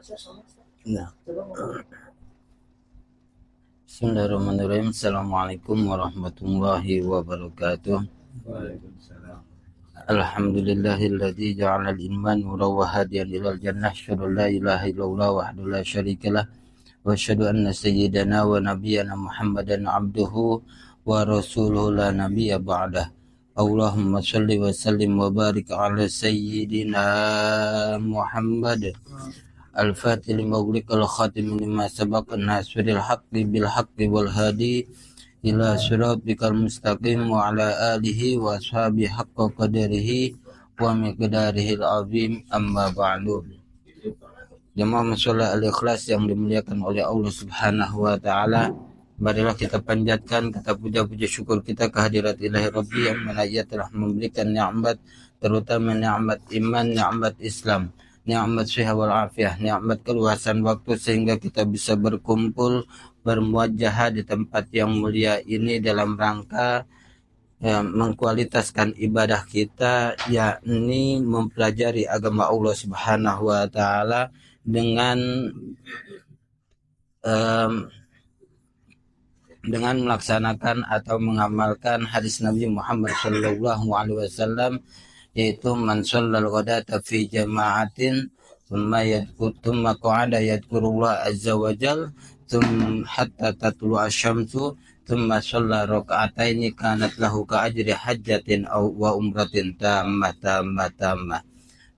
Nah. Bismillahirrahmanirrahim. Assalamualaikum warahmatullahi wabarakatuh. Alhamdulillahilladzi ja'ala al-iman nuran wa hadiyan ilal jannah. Asyhadu an la ilaha illallah wahdahu la syarikalah wa asyhadu anna sayyidana wa nabiyyana Muhammadan abduhu wa rasuluhu la nabiyya ba'dah. Allahumma shalli wa sallim wa barik ala sayyidina Muhammad al-fatih lima ughliqa al-khatim lima sabaqa nasiril haqqi bil haqqi wal hadi ila siratikal mustaqim wa ala alihi wa ashabihi haqqa qadarihi wa miqdarihil azim, amma ba'du. Jemaah masalah al-ikhlas yang dimuliakan oleh Allah Subhanahu wa taala, marilah kita panjatkan kata puja-puji syukur kita kehadirat Ilahi Rabbi yang mana Ia telah memberikan nikmat, terutama nikmat iman, nikmat Islam, nikmat sehat wal afiah, nikmat keluasan waktu sehingga kita bisa berkumpul bermuajahah di tempat yang mulia ini dalam rangka mengkualitaskan ibadah kita, yakni mempelajari agama Allah Subhanahu wa taala dengan melaksanakan atau mengamalkan hadis Nabi Muhammad sallallahu alaihi wasallam, yaitu man shallal ghadata fi jama'atin thumma qa'ada yadhkurullah azza wa jal hatta tatlu'a asy-syamsu thumma shalla raka'ataini kanat lahu ka ajri hajjatin wa umratin tammah.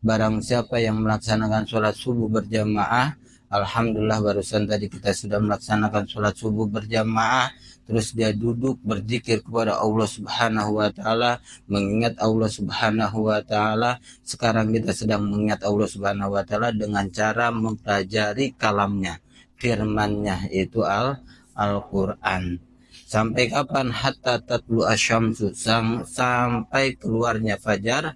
Barang siapa yang melaksanakan sholat subuh berjamaah, alhamdulillah barusan tadi kita sudah melaksanakan sholat subuh berjamaah, terus dia duduk berzikir kepada Allah Subhanahu wa taala, mengingat Allah Subhanahu wa taala. Sekarang kita sedang mengingat Allah Subhanahu wa taala dengan cara mempelajari kalamnya, firman-Nya, itu Al-Qur'an. Sampai kapan? Hatta tatlu asyamsu, sampai keluarnya fajar,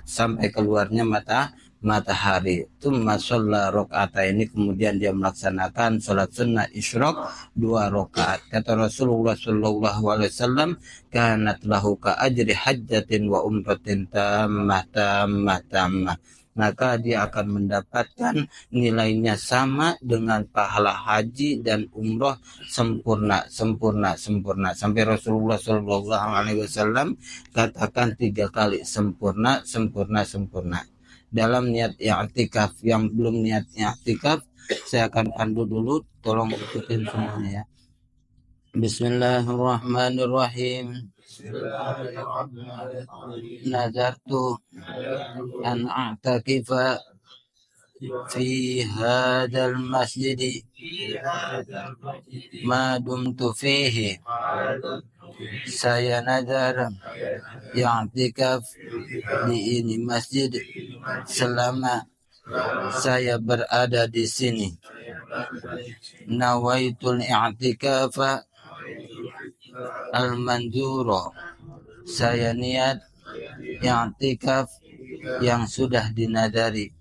sampai keluarnya matahari. Tsumma shalla raka'ataini, kemudian dia melaksanakan salat sunnah isyraq 2 rakaat. Kata Rasulullah sallallahu alaihi wasallam, kanat lahu ka ajri hajjatin wa umratin tammah. Maka dia akan mendapatkan nilainya sama dengan pahala haji dan umroh sempurna. Sampai Rasulullah sallallahu alaihi wasallam katakan 3 kali sempurna. Dalam niat i'tikaf, yang belum niat i'tikaf saya akan pandu dulu, tolong ikutin semuanya ya. Bismillahirrahmanirrahim. Nazartu an a'takifa fi hadzal masjid ma dumtu fihi. Saya nazar i'tikaf di ini masjid selama saya berada di sini. Nawaitul i'tikafa al-manzura, saya niat i'tikaf yang sudah dinadari.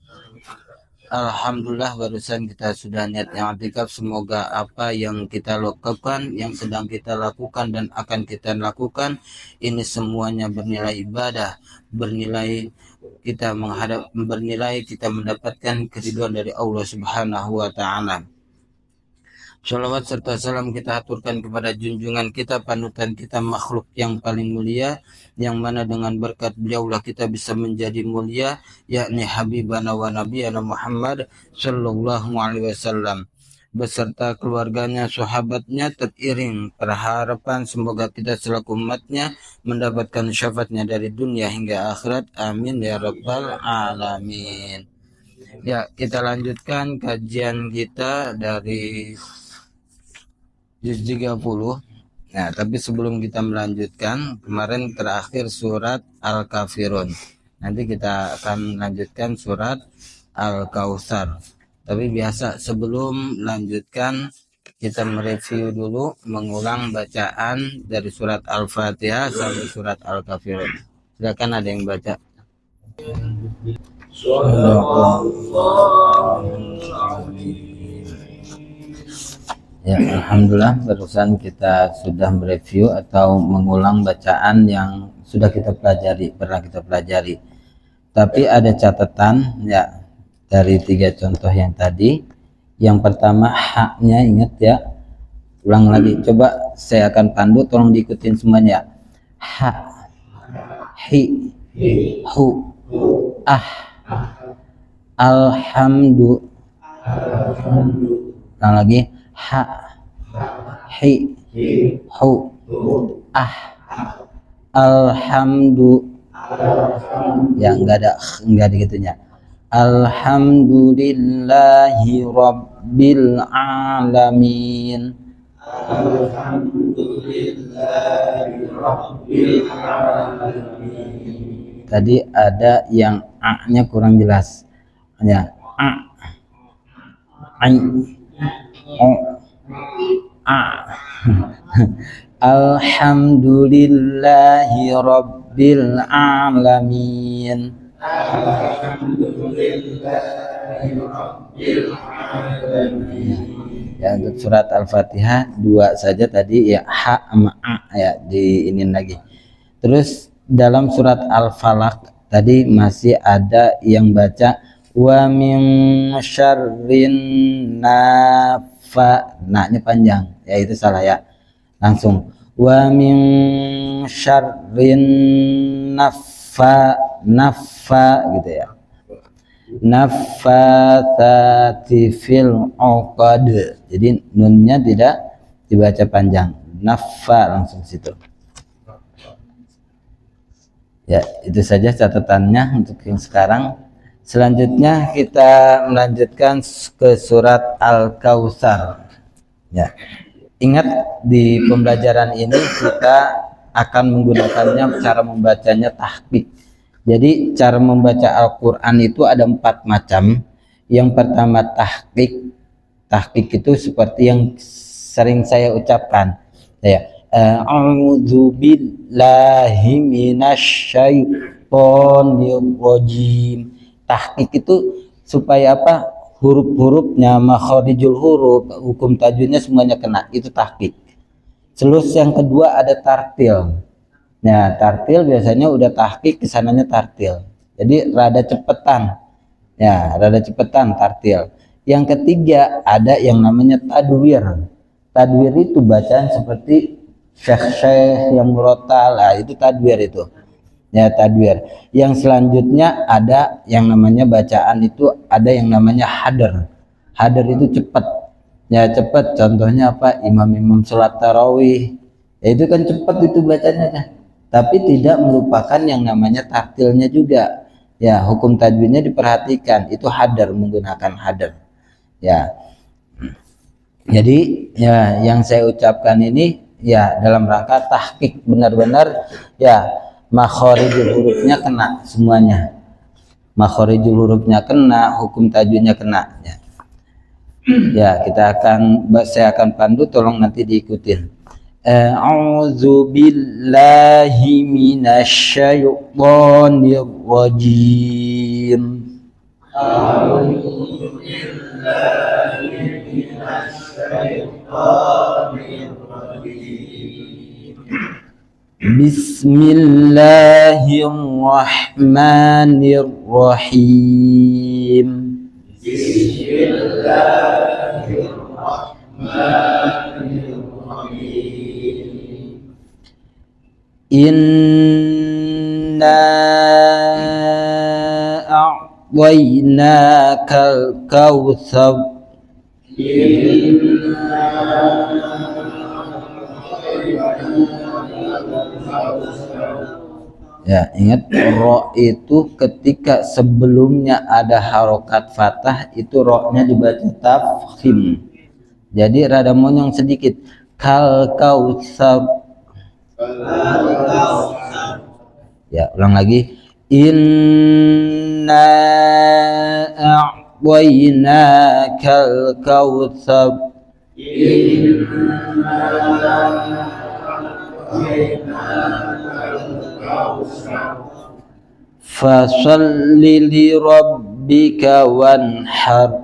Alhamdulillah barusan kita sudah niat i'tikaf. Semoga apa yang kita lakukan, yang sedang kita lakukan dan akan kita lakukan ini semuanya bernilai ibadah, bernilai kita mendapatkan keridhaan dari Allah Subhanahu wa taala. Shalawat serta salam kita aturkan kepada junjungan kita, panutan kita, makhluk yang paling mulia, yang mana dengan berkat beliaulah kita bisa menjadi mulia, yakni Habibana wa Nabiyana Muhammad sallallahu alaihi wasallam, beserta keluarganya, sahabatnya, teriring perharapan semoga kita selaku umatnya mendapatkan syafaatnya dari dunia hingga akhirat. Amin ya rabbal alamin. Ya, kita lanjutkan kajian kita dari juz 30. Nah, tapi sebelum kita melanjutkan, kemarin terakhir surat Al-Kafirun. Nanti kita akan lanjutkan surat Al-Kautsar. Tapi biasa sebelum melanjutkan kita mereview dulu, mengulang bacaan dari surat Al-Fatihah sampai surat Al-Kafirun. Silakan, ada yang baca. Ya, alhamdulillah barusan kita sudah mereview atau mengulang bacaan yang sudah kita pelajari, pernah kita pelajari. Tapi ada catatan ya, dari 3 contoh yang tadi. Yang pertama haknya, ingat ya, ulang lagi, coba saya akan pandu, tolong diikutin semuanya. Ha, hi, hu, ah, alhamdu, ulang lagi, ha, hi, hu, ah, alhamdu, ya enggak ada gitunya. Alhamdulillahi rabbil alamin. Alhamdulillahi rabbil alamin. Tadi ada yang a-nya kurang jelas. Ya, a, ai, o, a. Alhamdulillahi rabbil alamin. Ya, untuk surat Al-Fatihah 2 saja tadi ya, ha sama a ya diinin lagi. Terus dalam surat Al-Falaq tadi masih ada yang baca wa min syarrin nah-nya panjang ya, itu salah ya. Langsung wa min syarrin naffa gitu ya, naffatsati fil uqad. Jadi nunnya tidak dibaca panjang, naffa langsung situ ya. Itu saja catatannya untuk yang sekarang. Selanjutnya kita melanjutkan ke surat Al-Kautsar ya. Ingat di pembelajaran ini kita akan menggunakannya cara membacanya tahqiq. Jadi cara membaca Al-Quran itu ada 4 macam. Yang pertama tahqiq. Tahqiq itu seperti yang sering saya ucapkan ya, a'udzu billahi minasyaitonir rajim. Tahqiq itu supaya apa? Huruf-hurufnya, makharijul huruf, hukum tajwidnya semuanya kena, itu tahqiq. Terus yang kedua ada tartil. Nah, tartil biasanya udah tahqiq kesananya tartil. Jadi rada cepetan. Ya, rada cepetan tartil. Yang ketiga ada yang namanya tadwir. Tadwir itu bacaan seperti syekh-syekh yang murotal, lah itu tadwir itu. Ya, tadwir. Yang selanjutnya ada yang namanya bacaan itu ada yang namanya hadar. Hadar itu cepat. Ya, cepat. Contohnya apa? Imam-imam sholat tarawih. Ya, itu kan cepat itu bacanya. Tapi tidak melupakan yang namanya tartilnya juga ya, hukum tajwidnya diperhatikan, itu hadar, menggunakan hadar ya. Jadi ya yang saya ucapkan ini ya dalam rangka tahqiq, benar-benar ya makharijul hurufnya kena semuanya, makharijul hurufnya kena, hukum tajwidnya kena ya. Ya, saya akan pandu, tolong nanti diikutin. A'udzu billahi minasyaitonir rajim. A'udzu billahi minasyaitonir rajim. Bismillahirrahmanirrahim. Bismillahirrahmanirrahim. Inna a'tainakal kautsar. Ya, ingat ro itu ketika sebelumnya ada harokat fathah itu ro-nya dibaca tafkhim. Jadi rada monyong sedikit. Kal kautsar. Ya, ulang lagi. Inna a'tainakal kautsar. Fasalli li rabbika wanhar.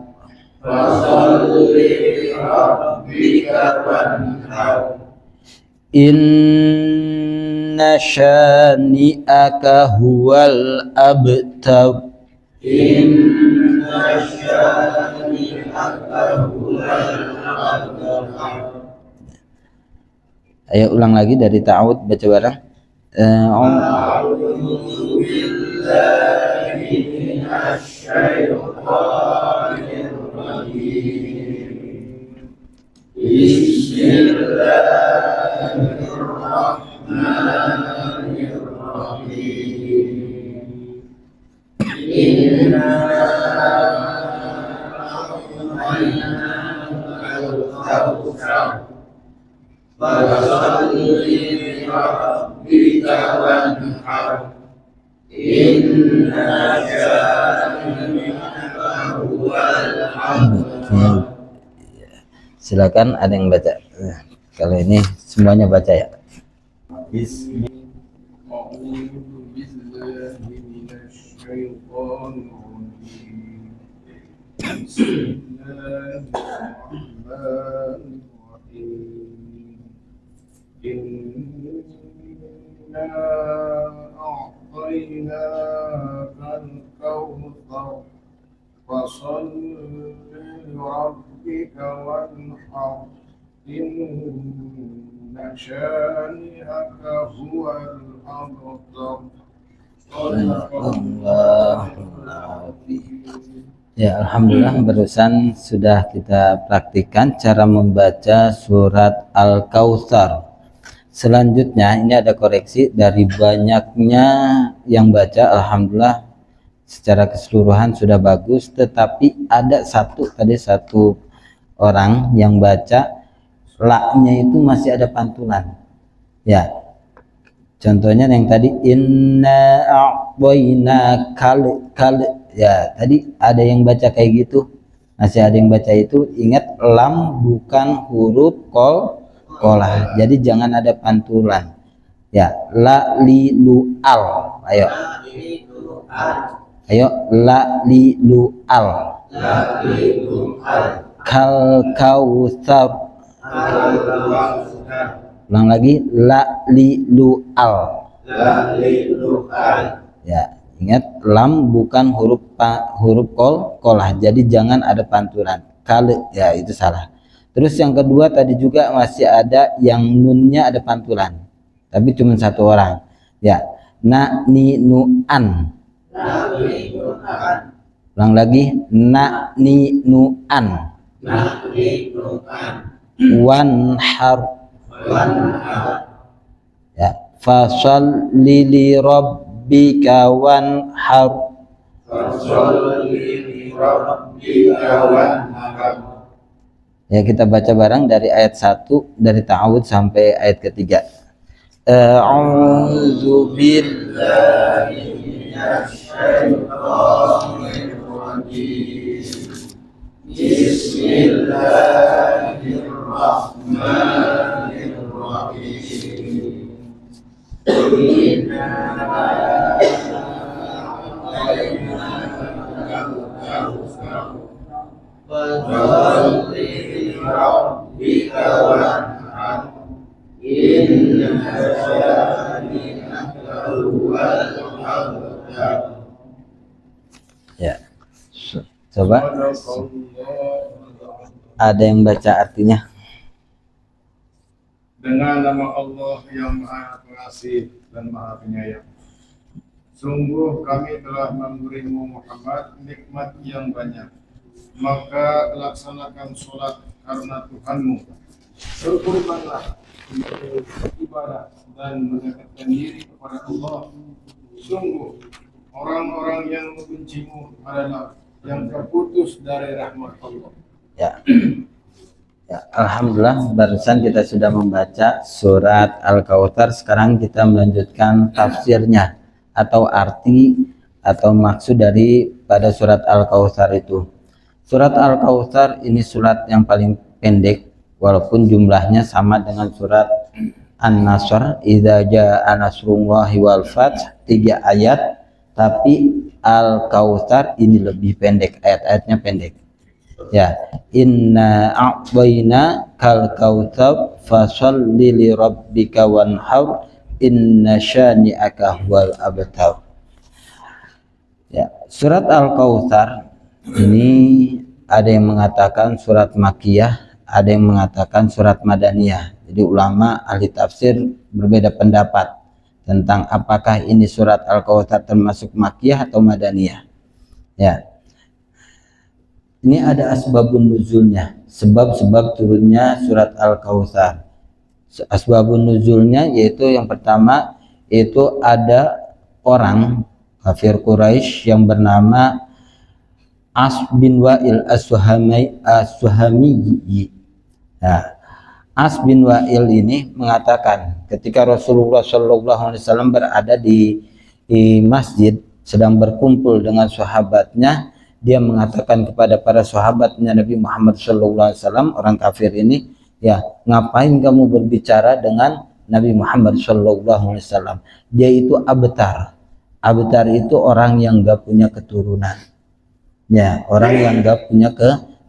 Inna syani'aka huwal abtar. Inna Ayo ulang lagi dari ta'awud, baca bareng. Silakan, ada yang baca. Kalau ini semuanya baca ya. Ya, alhamdulillah barusan sudah kita praktikkan cara membaca surat Al-Kautsar. Selanjutnya ini ada koreksi dari banyaknya yang baca, alhamdulillah secara keseluruhan sudah bagus, tetapi ada satu orang yang baca la-nya itu masih ada pantulan. Ya. Contohnya yang tadi inna a'boina kal ya, tadi ada yang baca kayak gitu, masih ada yang baca itu. Ingat, lam bukan huruf qolah, jadi jangan ada pantulan ya. La li lu al, ayo la li lu al, kal kautsar, ulang lagi, la li lu al, ya. Ingat, lam bukan huruf qolah, jadi jangan ada pantulan. Kal ya, itu salah. Terus yang kedua tadi juga masih ada yang nunnya ada pantulan, tapi cuma satu orang ya. Na ni nu an, ulang lagi, na ni nu an, wan har ya, fasholli li rabbika wan har, ya. Kita baca bareng dari ayat 1 dari ta'awud sampai ayat ketiga. A'udzu billahi minasyaitonir rajim. Bismillahirrahmanirrahim. Ya, coba ada yang baca artinya. Dengan nama Allah yang Maha Pengasih dan Maha Penyayang. Sungguh kami telah memberimu Muhammad nikmat yang banyak, maka laksanakan sholat karena Tuhanmu. Berkurbanlah untuk ibadah dan mendekatkan diri kepada Allah. Sungguh orang-orang yang membencimu adalah yang terputus dari rahmat Allah. Ya. Ya, alhamdulillah barusan kita sudah membaca surat Al-Kautsar. Sekarang kita melanjutkan tafsirnya atau arti atau maksud dari pada surat Al-Kautsar itu. Surat Al-Kautsar ini surat yang paling pendek, walaupun jumlahnya sama dengan surat An-Nasr, idza jaa nasrullahi wal fath, 3 ayat, tapi Al-Kautsar ini lebih pendek, ayat-ayatnya pendek. Ya, inna a'tayna kal kautsar fasholli li rabbika wanhar inna syani'aka huwal abtar. Ya, surat Al-Kautsar Ini ada yang mengatakan surat Makkiyah, ada yang mengatakan surat Madaniyah. Jadi ulama ahli tafsir berbeda pendapat tentang apakah ini surat Al-Kautsar termasuk Makkiyah atau Madaniyah. Ya. Ini ada asbabun nuzulnya, sebab-sebab turunnya surat Al-Kautsar. Asbabun nuzulnya yaitu yang pertama itu ada orang kafir Quraisy yang bernama As bin Wa'il As-Suhami. Nah, As bin Wa'il ini mengatakan ketika Rasulullah SAW berada di masjid sedang berkumpul dengan sahabatnya, dia mengatakan kepada para sahabatnya Nabi Muhammad SAW, orang kafir ini, ya ngapain kamu berbicara dengan Nabi Muhammad SAW? Dia itu abtar. Abtar itu orang yang gak punya keturunan. Ya, orang yang gak punya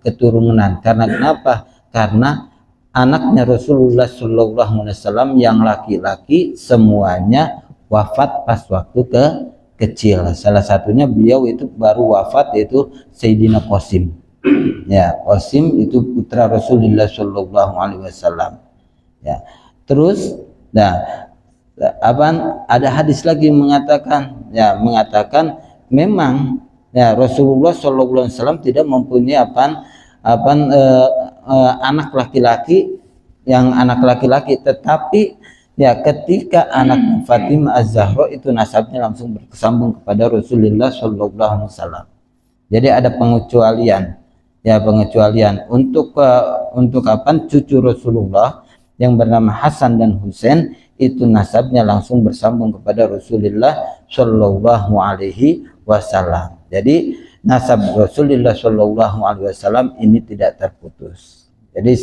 keturunan. Karena kenapa? Karena anaknya Rasulullah SAW yang laki-laki semuanya wafat pas waktu kecil. Salah satunya beliau itu baru wafat, yaitu Sayyidina Qasim. Ya, Qasim itu putra Rasulullah SAW. Ya, terus, ada hadis lagi mengatakan, memang ya Rasulullah SAW tidak mempunyai anak laki-laki, tetapi ya ketika anak Fatimah Az-Zahra itu nasabnya langsung bersambung kepada Rasulullah SAW. Jadi ada pengecualian untuk cucu Rasulullah yang bernama Hasan dan Husain itu nasabnya langsung bersambung kepada Rasulullah SAW. Jadi nasab Rasulullah SAW ini tidak terputus. Jadi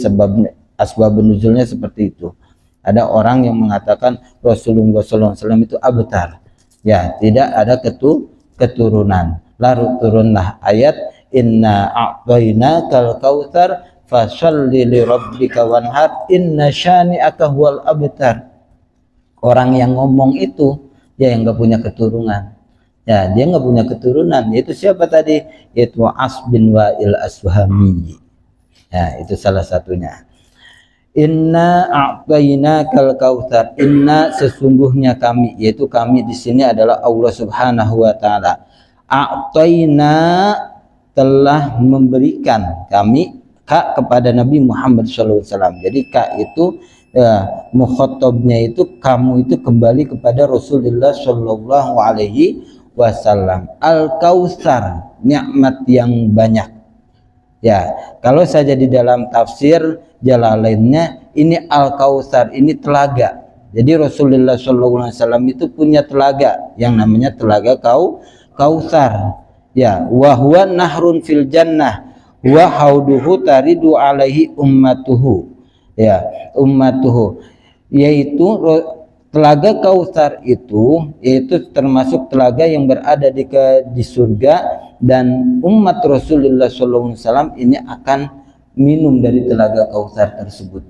asbabun nuzulnya seperti itu. Ada orang yang mengatakan Rasulullah SAW itu abtar, ya tidak ada keturunan. Lalu turunlah ayat inna a'tainakal kautsar fasholli li rabbika wanhar inna syani'aka huwal abtar. Orang yang ngomong itu ya yang nggak punya keturunan. Ya, dia nggak punya keturunan. Itu siapa tadi? Itu As bin Wa'il As-Suhami. Ya, itu salah satunya. Inna a'tainakal kautsar. Inna sesungguhnya kami, yaitu kami di sini adalah Allah Subhanahu wa taala. A'taina telah memberikan kami kepada Nabi Muhammad SAW. Jadi itu mukhatabnya itu kamu itu kembali kepada Rasulullah Shallallahu Alaihi Wasallam. Al-Kautsar, nikmat yang banyak. Ya, kalau saja di dalam tafsir Jalalainnya ini Al-Kautsar, ini telaga. Jadi Rasulullah SAW itu punya telaga yang namanya telaga Kautsar. Ya, wa huwa nahrun fil jannah wa hauduhu taridu alaihi ummatuhu. Ya, ummatuhu, yaitu telaga Kautsar itu yaitu termasuk telaga yang berada di surga, dan umat Rasulullah SAW ini akan minum dari telaga Kautsar tersebut.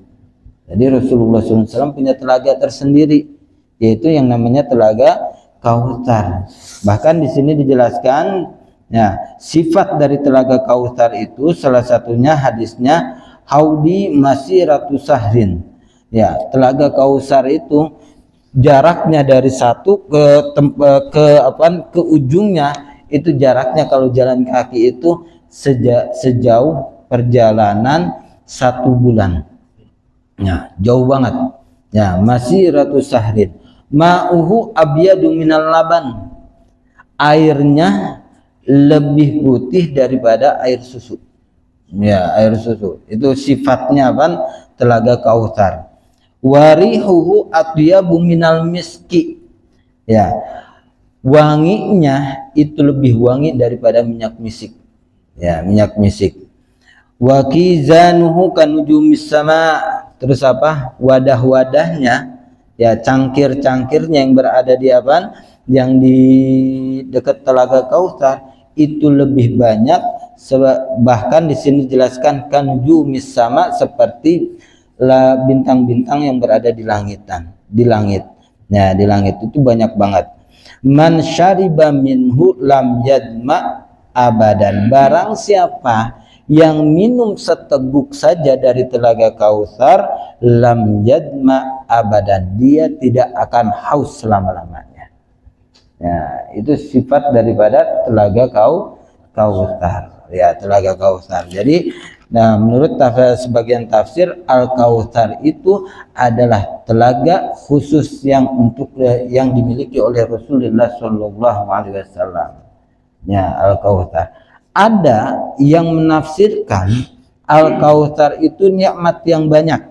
Jadi Rasulullah SAW punya telaga tersendiri, yaitu yang namanya telaga Kautsar. Bahkan di sini dijelaskan, ya, sifat dari telaga Kautsar itu salah satunya hadisnya haudi masiratu sahrin. Ya, telaga Kautsar itu jaraknya dari satu ke ujungnya itu jaraknya kalau jalan kaki itu sejauh perjalanan 1 bulan. Ya, jauh banget. Ya, masiratu sahrin. Ma'uhu abyadu minal laban. Airnya lebih putih daripada air susu. Ya, air susu. Itu sifatnya telaga Kautsar. Warihuhu atyabu minal miski. Ya, wanginya itu lebih wangi daripada minyak misik. Ya, minyak misik. Wa kizanuhu kanujumis sama. Terus wadah-wadahnya, ya, cangkir-cangkirnya yang berada di yang di dekat telaga Kautsar itu lebih banyak, bahkan di sini dijelaskan kanujumis sama, seperti bintang-bintang yang berada di langit. Nah, di langit itu banyak banget. Man syariba minhu lam yadma abadan. Barang siapa yang minum seteguk saja dari telaga Kautsar, lam yadma abadan, dia tidak akan haus selama-lamanya. Ya, itu sifat daripada telaga Kautsar. Ya, telaga Kautsar. Jadi, nah, menurut sebagian tafsir, Al-Kautsar itu adalah telaga khusus yang dimiliki oleh Rasulullah Shallallahu Alaihi Wasallam. Ya, Al-Kautsar. Ada yang menafsirkan Al-Kautsar itu nikmat yang banyak.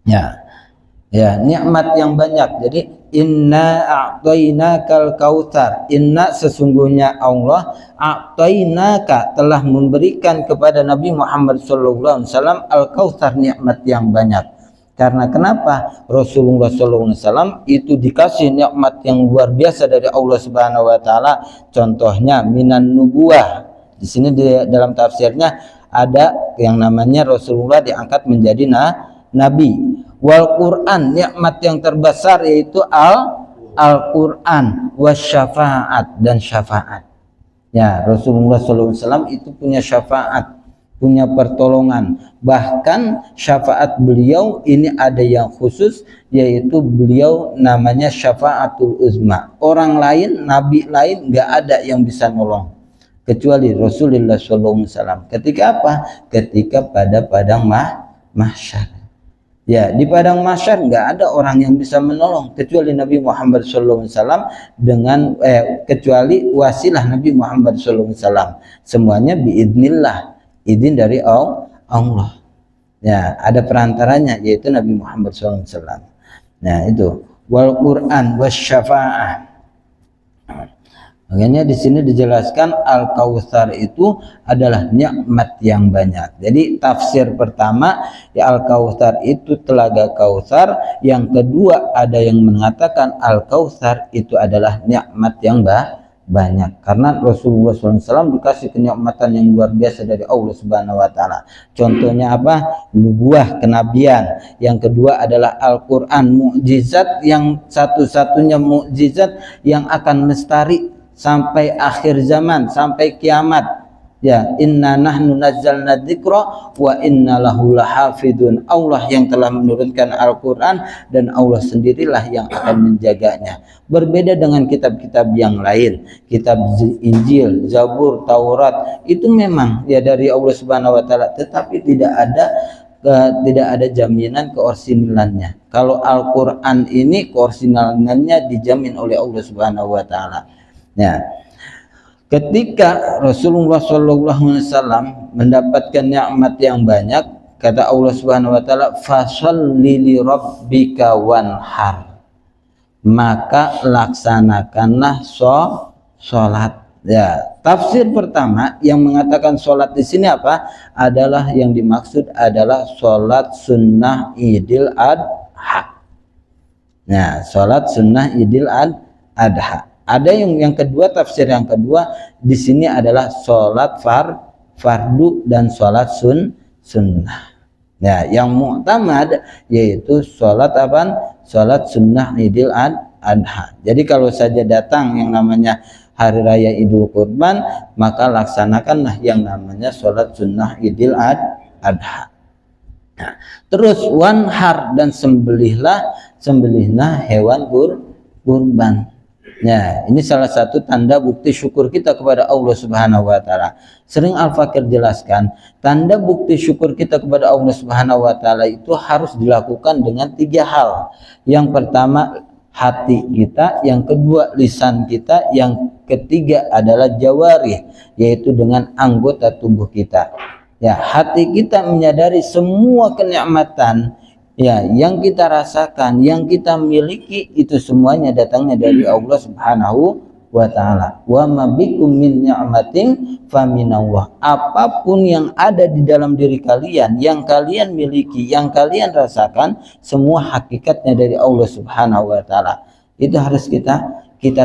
Ya, nikmat yang banyak. Jadi inna a'tainakal kautsar. Inna, sesungguhnya Allah, a'tainaka, telah memberikan kepada Nabi Muhammad SAW al-kautsar, nikmat yang banyak. Karena kenapa? Rasulullah SAW itu dikasih nikmat yang luar biasa dari Allah Subhanahu Wa Taala. Contohnya minan nubuwah. Di sini dalam tafsirnya ada yang namanya Rasulullah diangkat menjadi nabi. Wal Quran, nikmat yang terbesar yaitu Al-Quran, wasyafaat, dan syafaat. Ya, Rasulullah SAW itu punya syafaat, punya pertolongan. Bahkan syafaat beliau ini ada yang khusus, yaitu beliau namanya syafaatul uzma. Orang lain, nabi lain nggak ada yang bisa nolong kecuali Rasulullah SAW. Ketika apa? Ketika pada padang mahsyar. Ya, di padang mahsyar nggak ada orang yang bisa menolong kecuali Nabi Muhammad SAW dengan kecuali wasilah Nabi Muhammad SAW. Semuanya biidnillah, izin dari Allah. Ya, ada perantaranya yaitu Nabi Muhammad SAW. Nah, itu wal Quran wasyafa'ah. Makanya di sini dijelaskan Al-Kautsar itu adalah nikmat yang banyak. Jadi tafsir pertama, ya, Al-Kautsar itu telaga Kautsar. Yang kedua, ada yang mengatakan Al-Kautsar itu adalah nikmat yang banyak. Karena Rasulullah SAW dikasih kenikmatan yang luar biasa dari Allah Subhanahu Wa Taala. Contohnya apa? Nubuah, kenabian. Yang kedua adalah Al-Quran, mukjizat yang satu-satunya mukjizat yang akan lestari sampai akhir zaman, sampai kiamat. Ya, inna nahnu nazzalna dzikra wa inna lahu lahafidun. Allah yang telah menurunkan Al-Quran dan Allah sendirilah yang akan menjaganya. Berbeda dengan kitab-kitab yang lain, kitab Injil, Zabur, Taurat, itu memang ya dari Allah Subhanahu Wa Taala, tetapi tidak ada jaminan keorsinalannya. Kalau Al-Quran ini keorsinalannya dijamin oleh Allah Subhanahu Wa Taala. Ya, ketika Rasulullah SAW mendapatkan nikmat yang banyak, kata Allah Subhanahu Wa Taala, fasholli li rabbika wanhar, maka laksanakanlah sholat. Ya, tafsir pertama yang mengatakan sholat di sini apa? Adalah yang dimaksud adalah sholat sunnah Idul Adha. Nah, sholat sunnah Idul Adha. Ada yang kedua, tafsir yang kedua di sini adalah sholat fardu dan sholat sunnah. Ya, yang mu'tamad yaitu sholat apa? Sholat sunnah Idul Adha. Jadi kalau saja datang yang namanya hari raya Idul Kurban, maka laksanakanlah yang namanya sholat sunnah Idul Adha. Nah, terus wanhar, dan sembelihlah hewan kurban. Ya, ini salah satu tanda bukti syukur kita kepada Allah Subhanahu Wa Taala. Sering Al-Fakir jelaskan, tanda bukti syukur kita kepada Allah Subhanahu Wa Taala itu harus dilakukan dengan 3 hal. Yang pertama hati kita, yang kedua lisan kita, yang ketiga adalah jawarih, yaitu dengan anggota tubuh kita. Ya, hati kita menyadari semua kenikmatan ya yang kita rasakan, yang kita miliki, itu semuanya datangnya dari Allah Subhanahu Wa Taala. Wa ma bikum min ni'matin faminallah. Apapun yang ada di dalam diri kalian, yang kalian miliki, yang kalian rasakan, semua hakikatnya dari Allah Subhanahu Wa Taala. Itu harus kita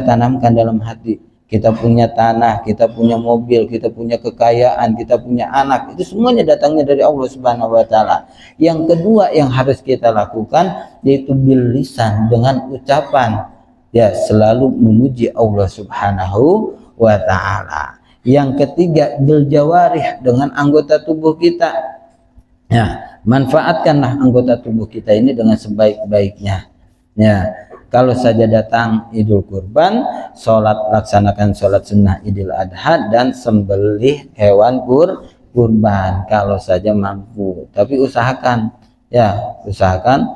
tanamkan dalam hati. Kita punya tanah, kita punya mobil, kita punya kekayaan, kita punya anak, itu semuanya datangnya dari Allah Subhanahu Wa Taala. Yang kedua yang harus kita lakukan yaitu bil lisan, dengan ucapan, ya, selalu memuji Allah Subhanahu Wa Taala. Yang ketiga, bil jawarih, dengan anggota tubuh kita. Ya, manfaatkanlah anggota tubuh kita ini dengan sebaik-baiknya. Ya, kalau saja datang Idul Kurban, laksanakan sholat sunnah Idul Adha dan sembelih hewan kurban kalau saja mampu. Tapi usahakan, ya, usahakan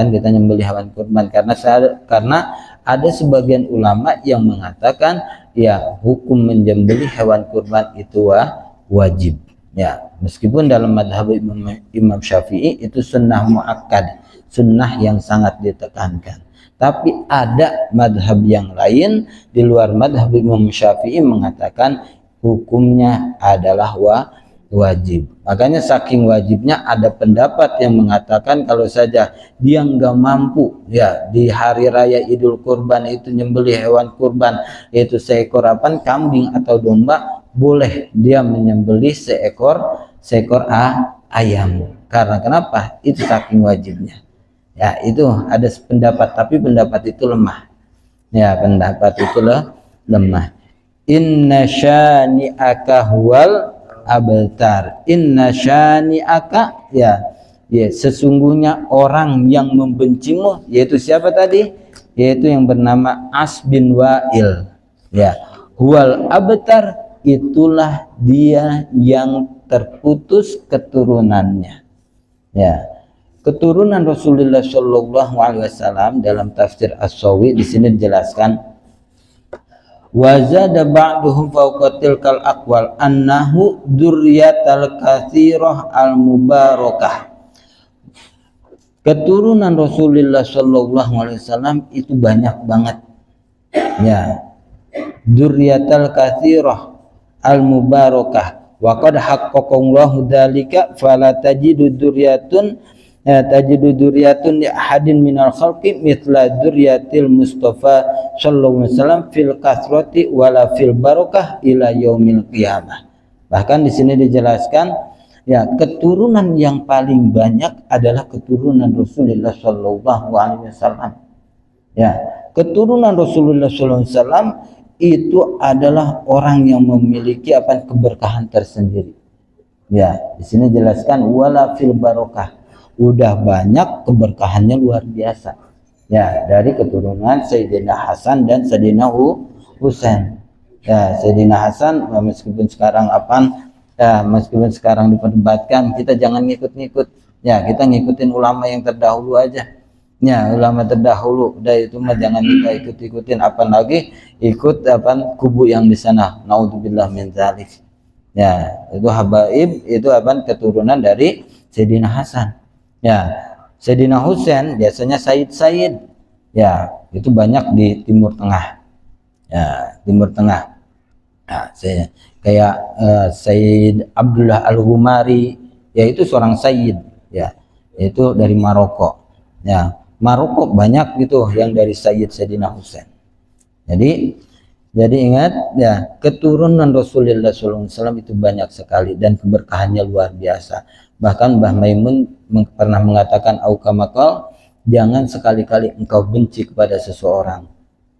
kita nyembelih hewan kurban, karena ada sebagian ulama yang mengatakan ya hukum menyembelih hewan kurban itu wajib. Ya, meskipun dalam madhab Imam Syafi'i itu sunnah muakkad, sunnah yang sangat ditekankan. Tapi ada madhab yang lain di luar madhab Imam Syafi'i mengatakan hukumnya adalah wajib. Makanya saking wajibnya ada pendapat yang mengatakan kalau saja dia nggak mampu ya di hari raya Idul Kurban itu nyembelih hewan kurban, yaitu seekor kambing atau domba, boleh dia menyembelih seekor ayam. Karena kenapa? Itu saking wajibnya. Ya, itu ada pendapat, tapi pendapat itu lemah. Ya, pendapat itu lemah. Inna syani'aka huwal abtar. Inna syani'aka, ya sesungguhnya orang yang membencimu, yaitu siapa tadi? Yaitu yang bernama As bin Wa'il. Ya, huwal abtar, itulah dia yang terputus keturunannya. Ya, keturunan Rasulullah Shallallahu Alaihi Wasallam dalam tafsir As-Sawi di sini dijelaskan, wazada ba'duhum fawqa tilkal aqwal annahu dzurriyyatal katsirah al mubarakah. Keturunan Rasulullah Shallallahu Alaihi Wasallam itu banyak banget. Ya, dzurriyyatal katsirah al mubarakah. Wa qad haqqaqallahu dzalika fala tajidu dzurriyyatun li ahadin minal khalqi mithla dzurriyyatil Mustafa sallallahu alaihi wasallam fil kasrati wala fil barakah ila yaumil qiyamah. Bahkan di sini dijelaskan ya keturunan yang paling banyak adalah keturunan Rasulullah sallallahu alaihi wasallam. Ya, keturunan Rasulullah sallallahu alaihi wasallam itu adalah orang yang memiliki keberkahan tersendiri. Ya, di sini jelaskan wala fil barakah, udah banyak keberkahannya luar biasa. Ya, dari keturunan Sayyidina Hasan dan Sayyidina Husain. Ya, Sayyidina Hasan meskipun sekarang diperdebatkan, kita jangan ngikut-ngikut. Ya, kita ngikutin ulama yang terdahulu aja. Ya, ulama terdahulu, udah itu mah jangan kita ikut-ikutin, apalagi ikut kubu yang di sana. Naudzubillah min dzalik. Ya, itu habaib, itu keturunan dari Sayyidina Hasan. Ya, Sayyidina Husain biasanya Sayyid. Ya, itu banyak di Timur Tengah. Ya, Timur Tengah. Nah, kayak Sayyid Abdullah Al-Ghumari, yaitu seorang Sayyid. Ya, itu dari Maroko. Ya, Maroko banyak gitu yang dari Sayyidina Husain. Jadi ingat ya, keturunan Rasulullah SAW itu banyak sekali dan keberkahannya luar biasa. Bahkan Mbah Maimun pernah mengatakan aukamakal, jangan sekali-kali engkau benci kepada seseorang.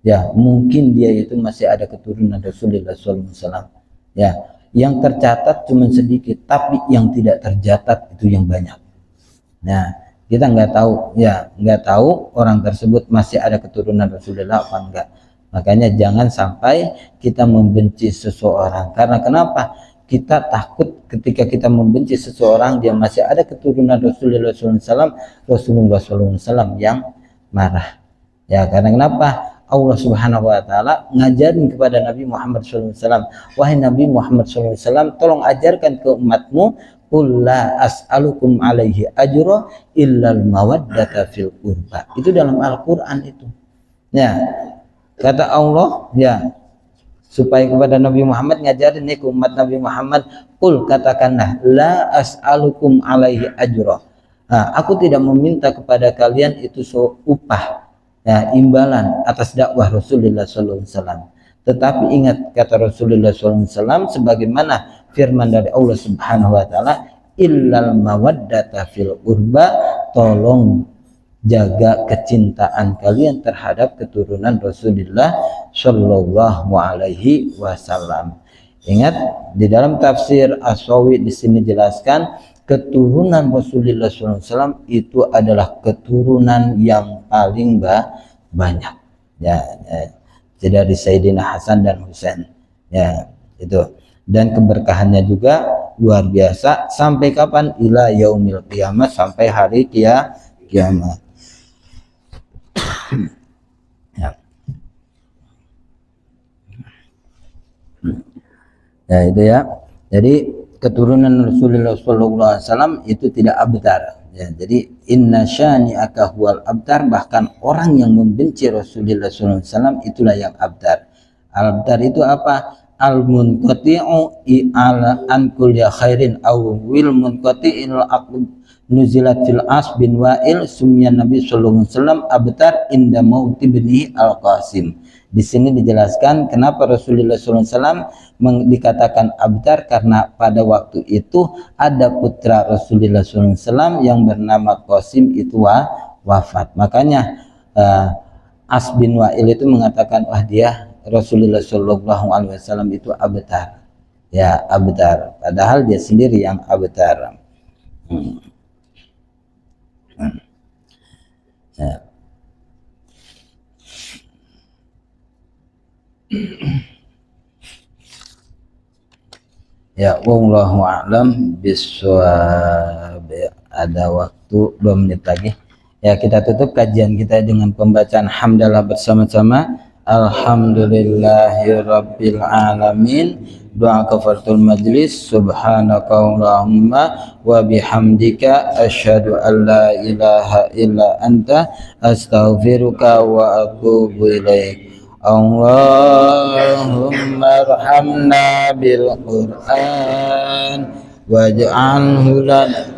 Ya, mungkin dia itu masih ada keturunan Rasulullah SAW. Ya, yang tercatat cuma sedikit, tapi yang tidak tercatat itu yang banyak. Nah, kita nggak tahu orang tersebut masih ada keturunan Rasulullah apa enggak. Makanya jangan sampai kita membenci seseorang. Karena kenapa? Kita takut ketika kita membenci seseorang dia masih ada keturunan Rasulullah SAW, Rasulullah SAW yang marah. Ya, karena kenapa? Allah Subhanahu wa taala ngajarin kepada Nabi Muhammad SAW, wahai Nabi Muhammad SAW, tolong ajarkan ke umatmu, qul la as'alukum alaihi ajra illal mawaddata fil qurba. Itu dalam Al-Qur'an itu. Ya, kata Allah ya, supaya kepada Nabi Muhammad ngajarin nih ke umat Nabi Muhammad, qul, katakanlah, la as'alukum alaihi ajra. Nah, aku tidak meminta kepada kalian itu upah, ya, imbalan atas dakwah Rasulullah sallallahu alaihi wasallam. Tetapi ingat kata Rasulullah sallallahu alaihi wasallam sebagaimana firman dari Allah Subhanahu wa taala, illal mawaddata fil qurba, tolong jaga kecintaan kalian terhadap keturunan Rasulullah Shallallahu Alaihi Wasallam. Ingat di dalam tafsir As-Sawi di sini jelaskan keturunan Rasulullah SAW itu adalah keturunan yang paling banyak. Ya, dari Sayyidina Hasan dan Husain. Ya, itu. Dan keberkahannya juga luar biasa sampai kapan? Ila yaumil qiyamah, sampai hari kiamat. Ya. Ya, itu ya. Jadi keturunan Rasulullah SAW itu tidak abtar. Ya, jadi inna syani'aka huwal abtar, bahkan orang yang membenci Rasulullah SAW itulah yang abtar. Abtar itu apa? Al munqati'u i'ala an kulli khairin aw wil munqati'il aqd nuzilat fil as bin wa'il sumya Nabi sallallahu alaihi wasallam abtar inda mauti ibni al Qasim. Di sini dijelaskan kenapa Rasulullah SAW dikatakan abtar, karena pada waktu itu ada putra Rasulullah SAW yang bernama Qasim itu wafat. Makanya As bin Wa'il itu mengatakan, wah dia Rasulullah SAW itu abtar. Ya, abtar. Padahal dia sendiri yang abtar. Ya. Ya, wallahu a'lam bishawab. Ada waktu 2 menit lagi. Ya, kita tutup kajian kita dengan pembacaan hamdalah bersama-sama. Alhamdulillahirabbil alamin. Doa kafaratul majlis. Subhanakallahumma wa bihamdika asyhadu an la ilaha illa anta astaghfiruka wa atubu ilaik. Allahumma arhamna bil Qur'an waj'alhu lana